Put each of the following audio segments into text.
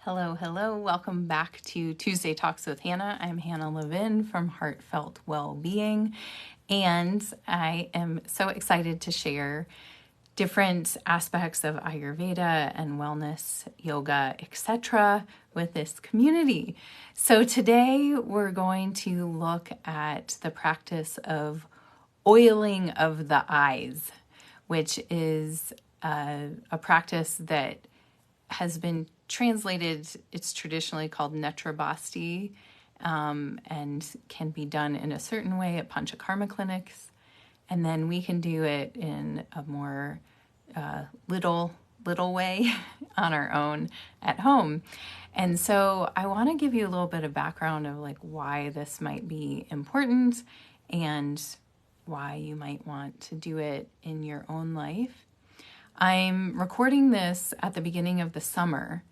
Hello, hello. Welcome back to Tuesday Talks with Hannah. I'm Hannah Levin from Heartfelt Wellbeing, and I am so excited to share different aspects of Ayurveda and wellness, yoga, etc. with this community. So today we're going to look at the practice of oiling of the eyes, which is a practice that has been translated. It's traditionally called Netrabasti, and can be done in a certain way at Panchakarma clinics. And then we can do it in a more little way on our own at home. And so I want to give you a little bit of background of like why this might be important and why you might want to do it in your own life. I'm recording this at the beginning of the summer,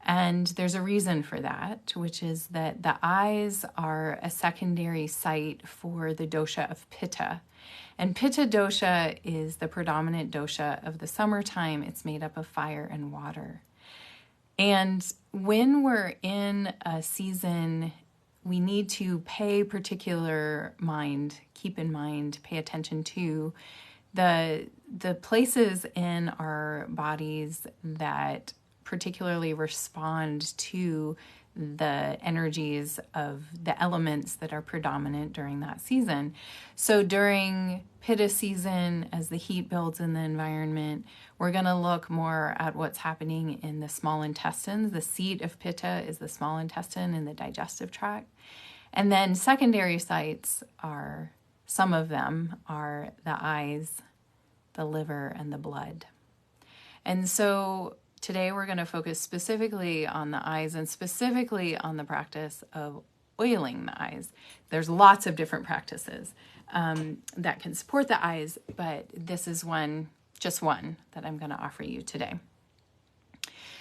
and there's a reason for that, which is that the eyes are a secondary site for the dosha of Pitta. And Pitta dosha is the predominant dosha of the summertime. It's made up of fire and water. And when we're in a season, we need to pay particular mind, keep in mind, pay attention to the places in our bodies that particularly respond to the energies of the elements that are predominant during that season. So during Pitta season, as the heat builds in the environment, we're going to look more at what's happening in the small intestines. The seat of Pitta is the small intestine in the digestive tract. And then secondary sites are, some of them are the eyes, the liver, and the blood. And so today we're going to focus specifically on the eyes and specifically on the practice of oiling the eyes. There's lots of different practices that can support the eyes, but this is just one that I'm going to offer you today.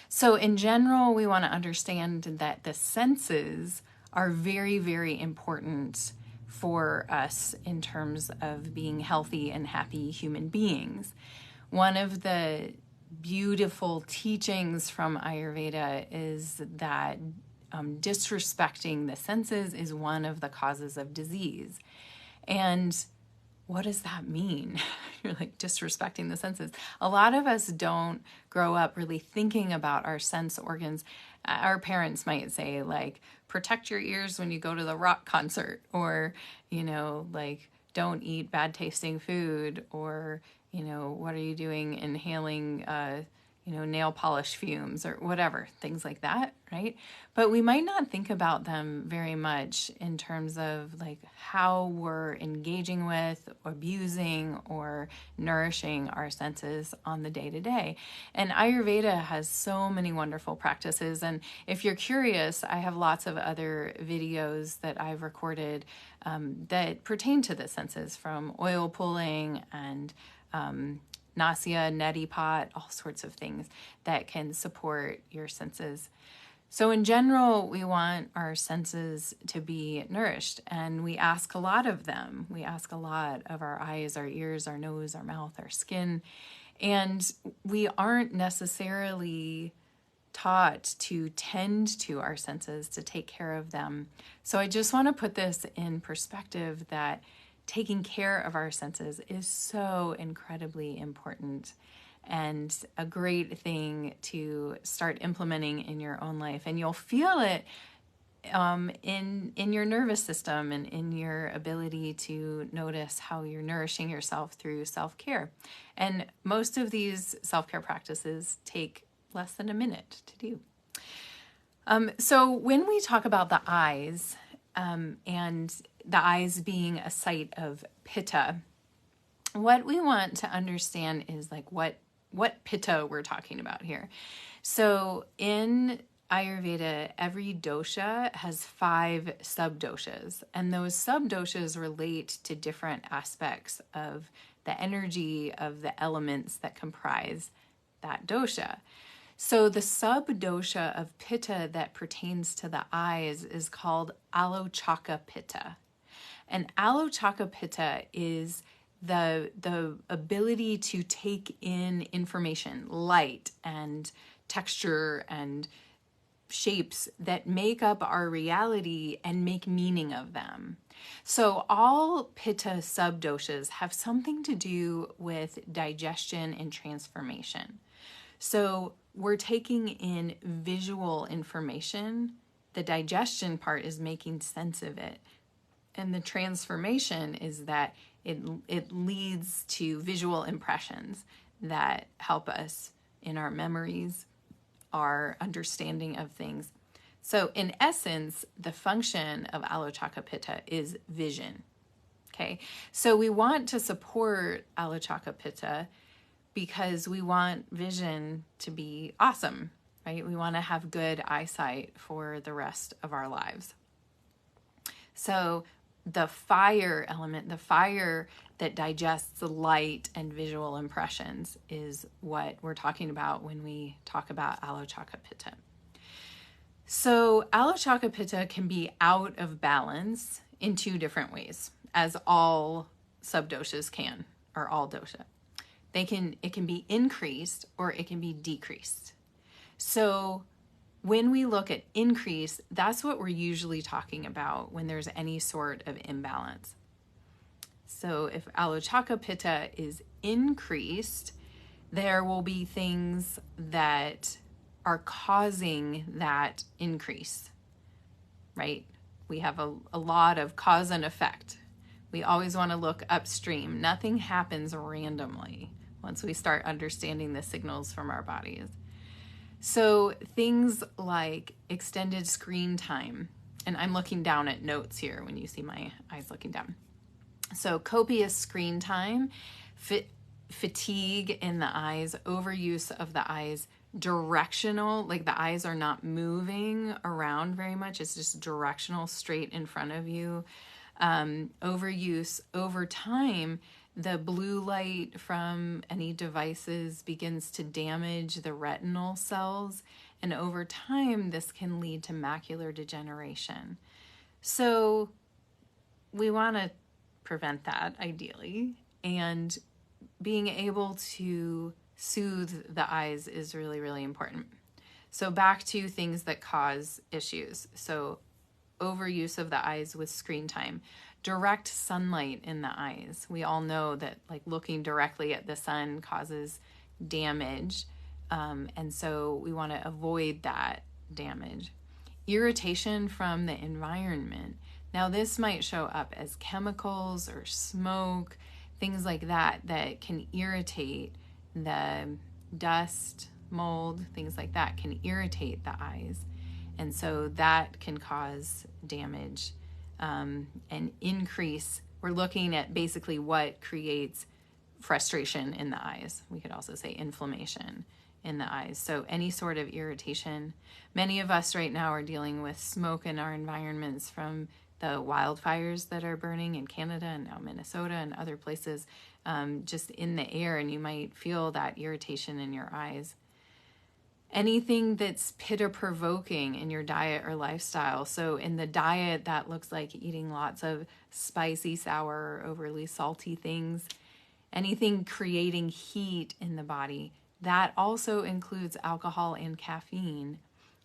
So in general, we want to understand that the senses are very, very important for us in terms of being healthy and happy human beings. One of the beautiful teachings from Ayurveda is that disrespecting the senses is one of the causes of disease. And what does that mean? You're like, disrespecting the senses. A lot of us don't grow up really thinking about our sense organs. Our parents might say, like, protect your ears when you go to the rock concert, or, like, don't eat bad tasting food, or, what are you doing inhaling, nail polish fumes or whatever, things like that, right? But we might not think about them very much in terms of like how we're engaging with, abusing, or nourishing our senses on the day-to-day. And Ayurveda has so many wonderful practices. And if you're curious, I have lots of other videos that I've recorded that pertain to the senses, from oil pulling and Nasya, neti pot, all sorts of things that can support your senses. So in general, we want our senses to be nourished, and we ask a lot of them. We ask a lot of our eyes, our ears, our nose, our mouth, our skin, and we aren't necessarily taught to tend to our senses, to take care of them. So I just want to put this in perspective that taking care of our senses is so incredibly important and a great thing to start implementing in your own life. And you'll feel it in your nervous system and in your ability to notice how you're nourishing yourself through self-care. And most of these self-care practices take less than a minute to do. So when we talk about the eyes, and the eyes being a site of Pitta, what we want to understand is like what Pitta we're talking about here. So in Ayurveda, every dosha has 5 sub-doshas, and those sub-doshas relate to different aspects of the energy of the elements that comprise that dosha. So the sub-dosha of Pitta that pertains to the eyes is called Alochaka Pitta. And Alochaka Pitta is the ability to take in information, light and texture and shapes that make up our reality and make meaning of them. So all pitta subdoshas have something to do with digestion and transformation. So we're taking in visual information. The digestion part is making sense of it. And the transformation is that it leads to visual impressions that help us in our memories, our understanding of things. So in essence, the function of Alochaka Pitta is vision. Okay, so we want to support Alochaka Pitta because we want vision to be awesome, right? We want to have good eyesight for the rest of our lives. So the fire element, the fire that digests the light and visual impressions, is what we're talking about when we talk about Alochaka Pitta. So Alochaka Pitta can be out of balance in two different ways, as all subdoshas can, or all dosha. It can be increased or it can be decreased. So when we look at increase, that's what we're usually talking about when there's any sort of imbalance. So if Alochaka Pitta is increased, there will be things that are causing that increase, right? We have a lot of cause and effect. We always want to look upstream. Nothing happens randomly once we start understanding the signals from our bodies. So things like extended screen time, and I'm looking down at notes here when you see my eyes looking down. So copious screen time, fatigue in the eyes, overuse of the eyes, directional, like the eyes are not moving around very much. It's just directional, straight in front of you. Overuse over time, the blue light from any devices begins to damage the retinal cells. And over time, this can lead to macular degeneration. So we want to prevent that ideally. And being able to soothe the eyes is really, really important. So back to things that cause issues. So overuse of the eyes with screen time, direct sunlight in the eyes. We all know that like looking directly at the sun causes damage. And so we want to avoid that damage. Irritation from the environment. Now this might show up as chemicals or smoke, things like that can irritate. The dust, mold, things like that can irritate the eyes. And so that can cause damage and increase. We're looking at basically what creates frustration in the eyes. We could also say inflammation in the eyes. So any sort of irritation. Many of us right now are dealing with smoke in our environments from the wildfires that are burning in Canada and now Minnesota and other places, just in the air, and you might feel that irritation in your eyes. Anything that's pitta provoking in your diet or lifestyle. So in the diet, that looks like eating lots of spicy, sour, overly salty things. Anything creating heat in the body. That also includes alcohol and caffeine.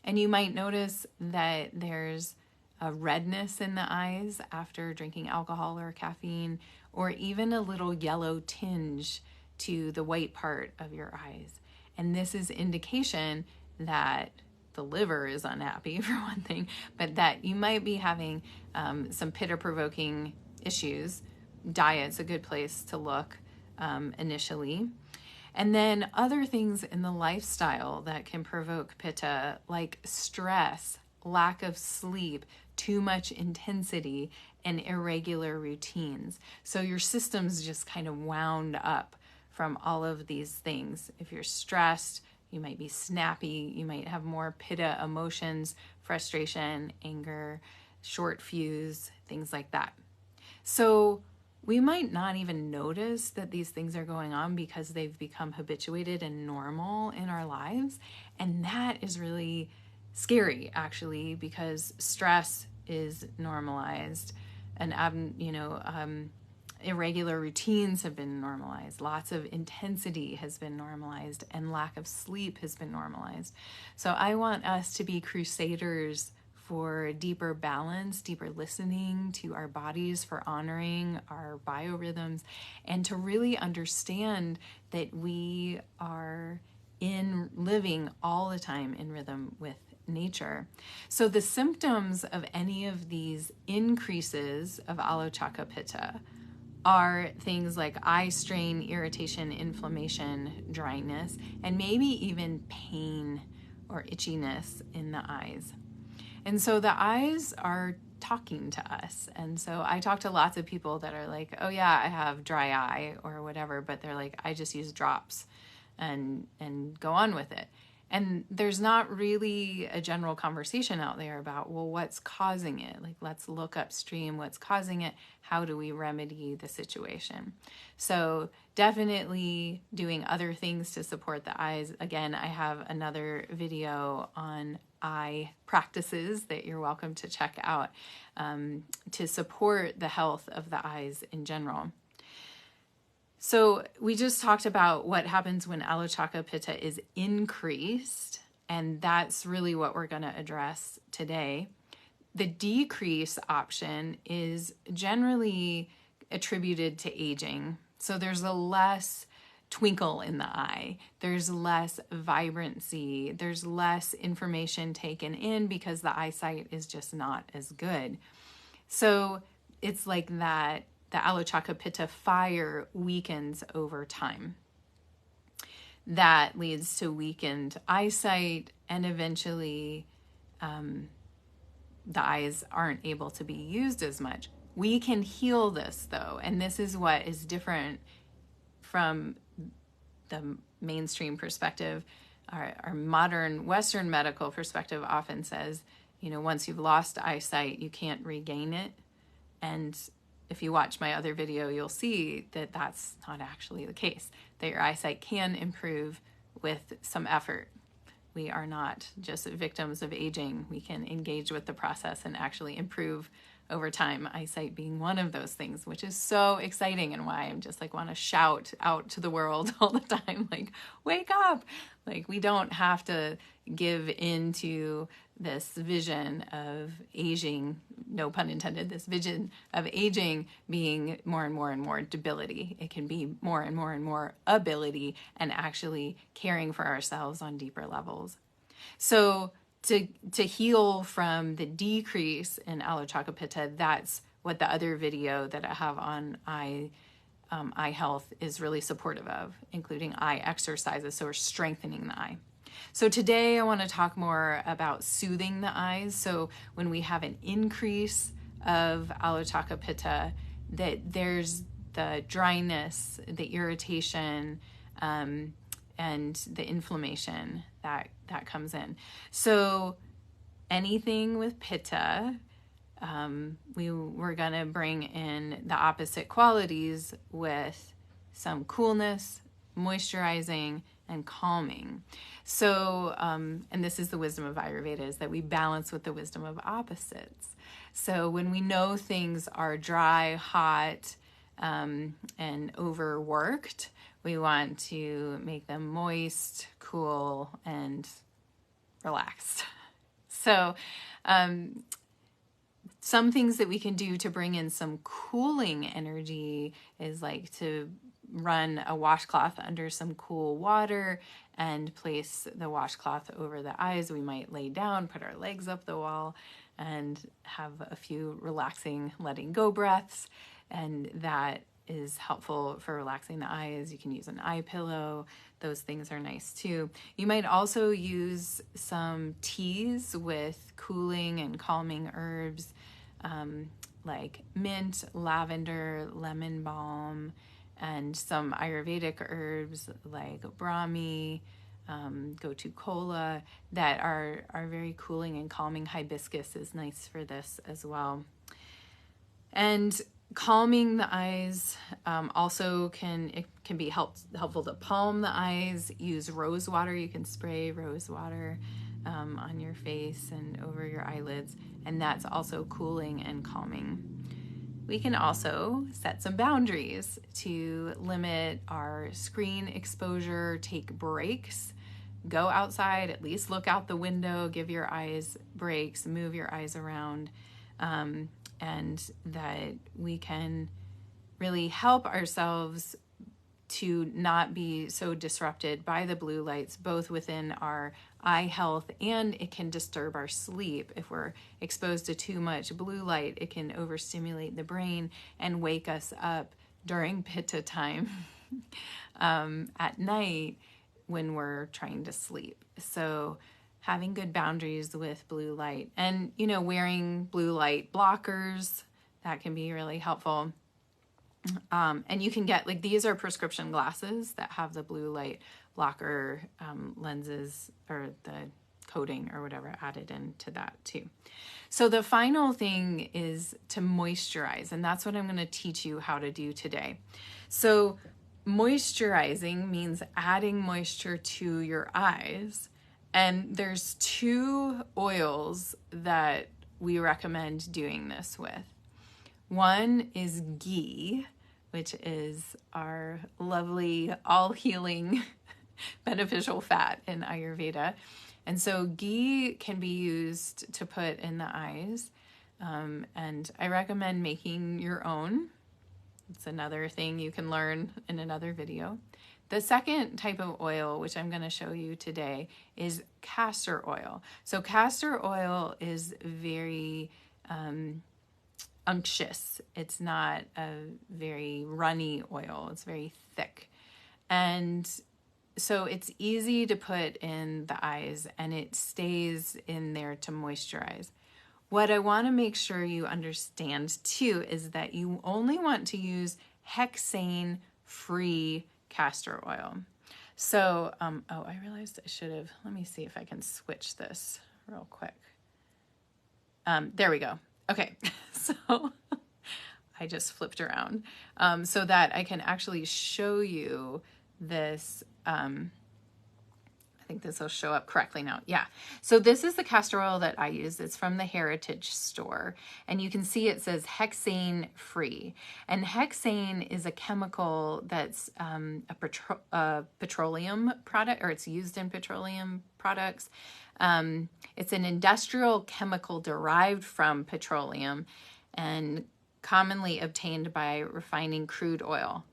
And you might notice that there's a redness in the eyes after drinking alcohol or caffeine, or even a little yellow tinge to the white part of your eyes. And this is indication that the liver is unhappy, for one thing, but that you might be having some pitta-provoking issues. Diet's a good place to look initially. And then other things in the lifestyle that can provoke pitta, like stress, lack of sleep, too much intensity, and irregular routines. So your system's just kind of wound up from all of these things. If you're stressed, you might be snappy, you might have more pitta emotions, frustration, anger, short fuse, things like that. So we might not even notice that these things are going on because they've become habituated and normal in our lives. And that is really scary, actually, because stress is normalized. Irregular routines have been normalized. Lots of intensity has been normalized, and lack of sleep has been normalized. So I want us to be crusaders for deeper balance, deeper listening to our bodies, for honoring our biorhythms, and to really understand that we are in living all the time in rhythm with nature. So the symptoms of any of these increases of Alochaka Pitta are things like eye strain, irritation, inflammation, dryness, and maybe even pain or itchiness in the eyes. And so the eyes are talking to us. And so I talk to lots of people that are like, oh yeah, I have dry eye or whatever, but they're like, I just use drops and go on with it. And there's not really a general conversation out there about, well, what's causing it? Like, let's look upstream, what's causing it? How do we remedy the situation? So definitely doing other things to support the eyes. Again, I have another video on eye practices that you're welcome to check out to support the health of the eyes in general. So we just talked about what happens when Alochaka Pitta is increased, and that's really what we're going to address today. The decrease option is generally attributed to aging. So there's a less twinkle in the eye, there's less vibrancy, there's less information taken in because the eyesight is just not as good. So it's like that the Alochaka Pitta fire weakens over time. That leads to weakened eyesight, and eventually the eyes aren't able to be used as much. We can heal this though, and this is what is different from the mainstream perspective. Our modern Western medical perspective often says, once you've lost eyesight, you can't regain it. And if you watch my other video, you'll see that that's not actually the case, that your eyesight can improve with some effort. We are not just victims of aging. We can engage with the process and actually improve over time, eyesight being one of those things, which is so exciting, and why I'm just like want to shout out to the world all the time, like, wake up. Like, we don't have to give into this vision of aging, no pun intended, this vision of aging being more and more and more debility. It can be more and more and more ability, and actually caring for ourselves on deeper levels. So to heal from the decrease in Alochaka Pitta, that's what the other video that I have on eye health is really supportive of, including eye exercises, so we're strengthening the eye. So today I want to talk more about soothing the eyes. So when we have an increase of Alochaka Pitta, that there's the dryness, the irritation, and the inflammation that comes in. So anything with Pitta, we're going to bring in the opposite qualities with some coolness, moisturizing, and calming. So, and this is the wisdom of Ayurveda, is that we balance with the wisdom of opposites. So when we know things are dry, hot, and overworked, we want to make them moist, cool, and relaxed. So some things that we can do to bring in some cooling energy is like to run a washcloth under some cool water and place the washcloth over the eyes. We might lay down, put our legs up the wall, and have a few relaxing letting go breaths, and that is helpful for relaxing the eyes. You can use an eye pillow. Those things are nice too. You might also use some teas with cooling and calming herbs, like mint, lavender, lemon balm, and some Ayurvedic herbs like Brahmi, Gotu kola, that are very cooling and calming. Hibiscus is nice for this as well. And calming the eyes also can be helpful to calm the eyes. Use rose water. You can spray rose water on your face and over your eyelids, and that's also cooling and calming. we can also set some boundaries to limit our screen exposure, take breaks, go outside, at least look out the window, give your eyes breaks, move your eyes around, and that we can really help ourselves to not be so disrupted by the blue lights, both within our eye health, and it can disturb our sleep. If we're exposed to too much blue light, it can overstimulate the brain and wake us up during pitta time at night when we're trying to sleep. So having good boundaries with blue light, and wearing blue light blockers, that can be really helpful. And you can get, like, these are prescription glasses that have the blue light blocker lenses, or the coating or whatever added into that too. So the final thing is to moisturize, and that's what I'm going to teach you how to do today. So moisturizing means adding moisture to your eyes, and there's 2 oils that we recommend doing this with. One is ghee, which is our lovely, all-healing, beneficial fat in Ayurveda. And so ghee can be used to put in the eyes, and I recommend making your own. It's another thing you can learn in another video. The second type of oil, which I'm going to show you today, is castor oil. So castor oil is very unctuous. It's not a very runny oil. It's very thick. And so it's easy to put in the eyes, and it stays in there to moisturize. What I want to make sure you understand too is that you only want to use hexane-free castor oil. So, I realized I should have, let me see if I can switch this real quick. There we go. Okay, so I just flipped around so that I can actually show you this. I think this will show up correctly now. Yeah. So this is the castor oil that I use. It's from the Heritage Store. And you can see it says hexane free. And hexane is a chemical that's a petroleum product, or it's used in petroleum products. It's an industrial chemical derived from petroleum and commonly obtained by refining crude oil,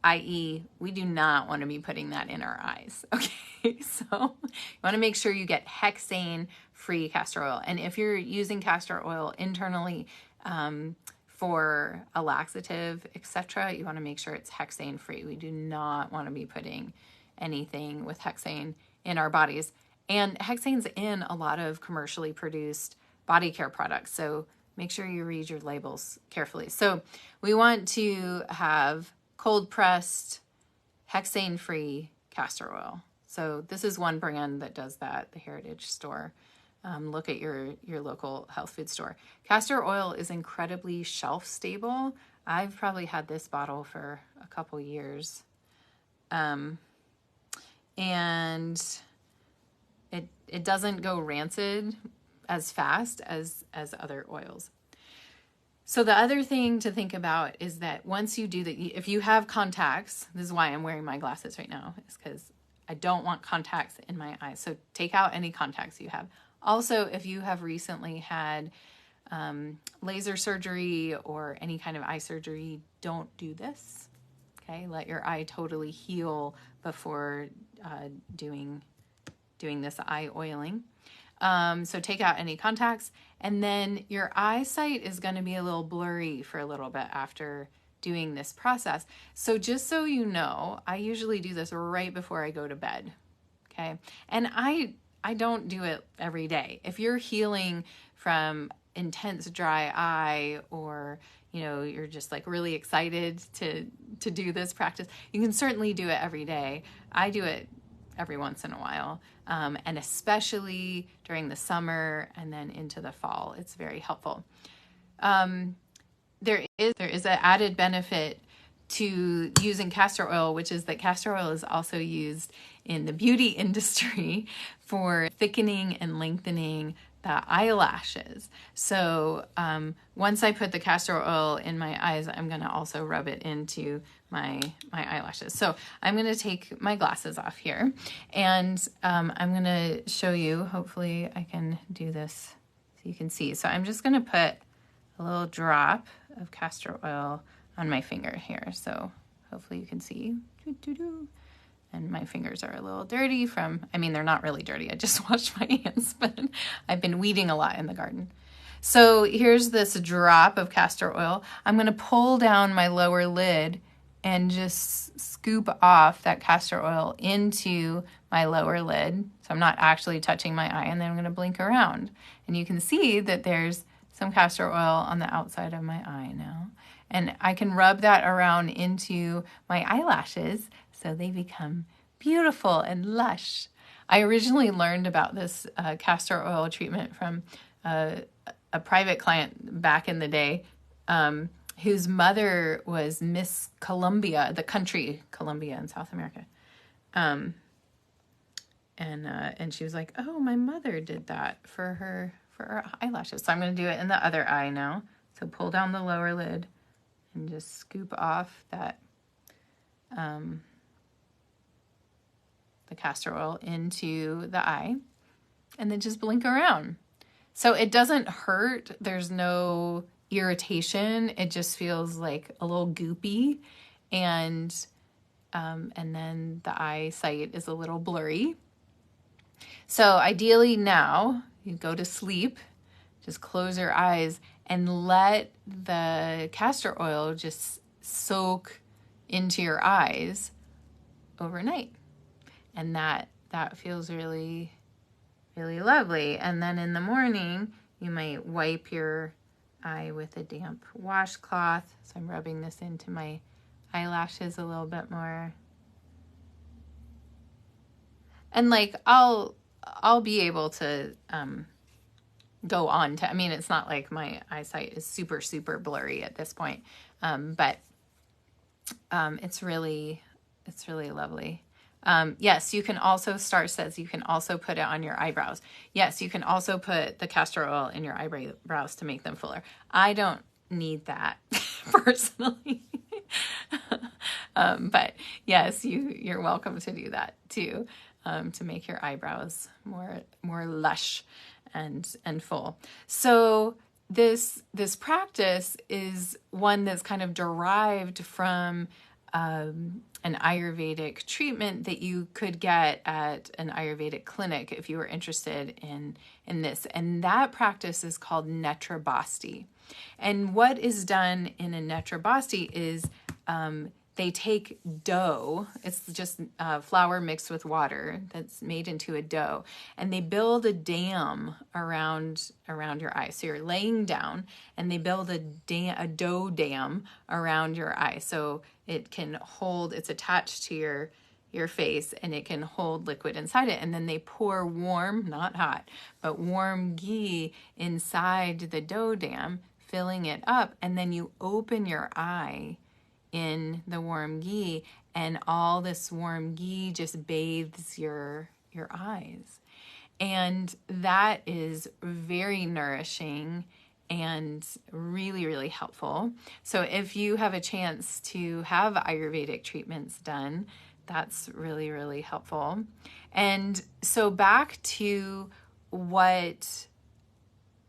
i.e., we do not want to be putting that in our eyes. Okay, so you want to make sure you get hexane-free castor oil. And if you're using castor oil internally for a laxative, etc., you want to make sure it's hexane-free. We do not want to be putting anything with hexane in our bodies. And hexane's in a lot of commercially produced body care products, so make sure you read your labels carefully. So we want to have cold-pressed, hexane-free castor oil. So this is one brand that does that, the Heritage Store. Look at your local health food store. Castor oil is incredibly shelf-stable. I've probably had this bottle for a couple years. And it doesn't go rancid as fast as other oils. So the other thing to think about is that once you do that, if you have contacts, this is why I'm wearing my glasses right now, is because I don't want contacts in my eyes. So take out any contacts you have. Also, if you have recently had laser surgery or any kind of eye surgery, don't do this. Okay, let your eye totally heal before doing this eye oiling. So take out any contacts, and then your eyesight is going to be a little blurry for a little bit after doing this process. So just so you know, I usually do this right before I go to bed. Okay. And I don't do it every day. If you're healing from intense dry eye, or you're just like really excited to do this practice, you can certainly do it every day. I do it every once in a while, and especially during the summer and then into the fall, it's very helpful. There is an added benefit to using castor oil, which is that castor oil is also used in the beauty industry for thickening and lengthening the eyelashes. So once I put the castor oil in my eyes, I'm going to also rub it into my eyelashes. So I'm going to take my glasses off here, and I'm going to show you. Hopefully I can do this so you can see. So I'm just going to put a little drop of castor oil on my finger here. So hopefully you can see. And my fingers are a little dirty they're not really dirty. I just washed my hands, but I've been weeding a lot in the garden. So here's this drop of castor oil. I'm going to pull down my lower lid and just scoop off that castor oil into my lower lid. So I'm not actually touching my eye, and then I'm going to blink around. And you can see that there's some castor oil on the outside of my eye now. And I can rub that around into my eyelashes so they become beautiful and lush. I originally learned about this castor oil treatment from a private client back in the day, whose mother was Miss Columbia, the country Columbia in South America. And she was like, oh, my mother did that for her eyelashes. So I'm going to do it in the other eye now. So pull down the lower lid and just scoop off that the castor oil into the eye, and then just blink around. So it doesn't hurt. There's no irritation. It just feels like a little goopy, and then the eyesight is a little blurry. So ideally now you go to sleep, just close your eyes and let the castor oil just soak into your eyes overnight. And that feels really, really lovely. And then in the morning, you might wipe your eye with a damp washcloth. So I'm rubbing this into my eyelashes a little bit more. And I'll be able to go on to, it's not like my eyesight is super, super blurry at this point. But it's really lovely. Yes, you can also, Star says, you can also put it on your eyebrows. Yes, you can also put the castor oil in your eyebrows to make them fuller. I don't need that personally. But yes, you're welcome to do that too, to make your eyebrows more lush and full. So this practice is one that's kind of derived from an Ayurvedic treatment that you could get at an Ayurvedic clinic if you were interested in this. And that practice is called Netra Basti. And what is done in a Netra Basti is they take dough, it's just flour mixed with water that's made into a dough, and they build a dam around your eye. So you're laying down and they build a dough dam around your eye. So it can hold, it's attached to your face, and it can hold liquid inside it. And then they pour warm, not hot, but warm ghee inside the dough dam, filling it up. And then you open your eye in the warm ghee, and all this warm ghee just bathes your eyes. And that is very nourishing and really, really helpful. So if you have a chance to have Ayurvedic treatments done, that's really, really helpful. And so back to what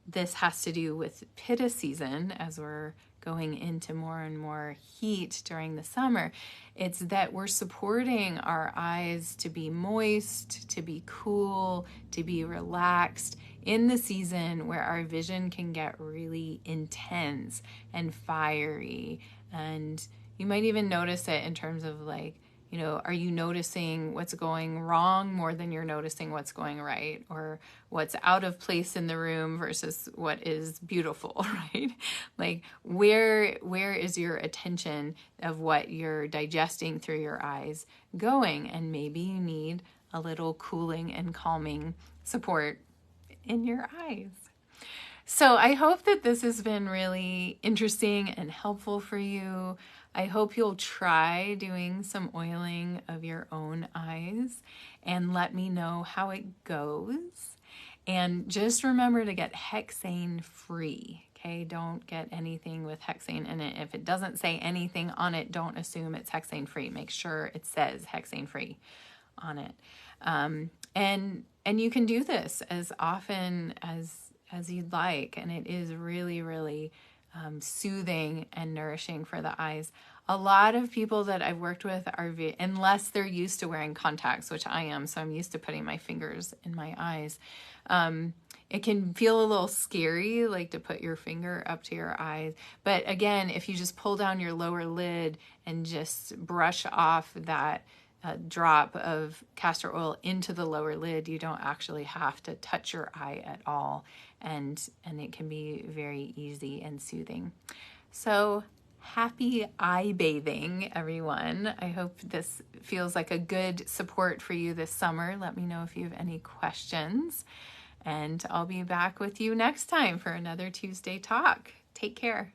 this has to do with Pitta season, as we're going into more and more heat during the summer, it's that we're supporting our eyes to be moist, to be cool, to be relaxed in the season where our vision can get really intense and fiery. And you might even notice it in terms of are you noticing what's going wrong more than you're noticing what's going right, or what's out of place in the room versus what is beautiful, right? Where is your attention of what you're digesting through your eyes going? And maybe you need a little cooling and calming support in your eyes. So I hope that this has been really interesting and helpful for you. I hope you'll try doing some oiling of your own eyes and let me know how it goes. And just remember to get hexane free. Okay, don't get anything with hexane in it. If it doesn't say anything on it, don't assume it's hexane free. Make sure it says hexane free on it. And you can do this as often as you'd like, and it is really, really soothing and nourishing for the eyes. A lot of people that I've worked with are, unless they're used to wearing contacts, which I am, so I'm used to putting my fingers in my eyes. It can feel a little scary, like to put your finger up to your eyes. But again, if you just pull down your lower lid and just brush off that drop of castor oil into the lower lid, you don't actually have to touch your eye at all. And it can be very easy and soothing. So happy eye bathing, everyone. I hope this feels like a good support for you this summer. Let me know if you have any questions. And I'll be back with you next time for another Tuesday Talk. Take care.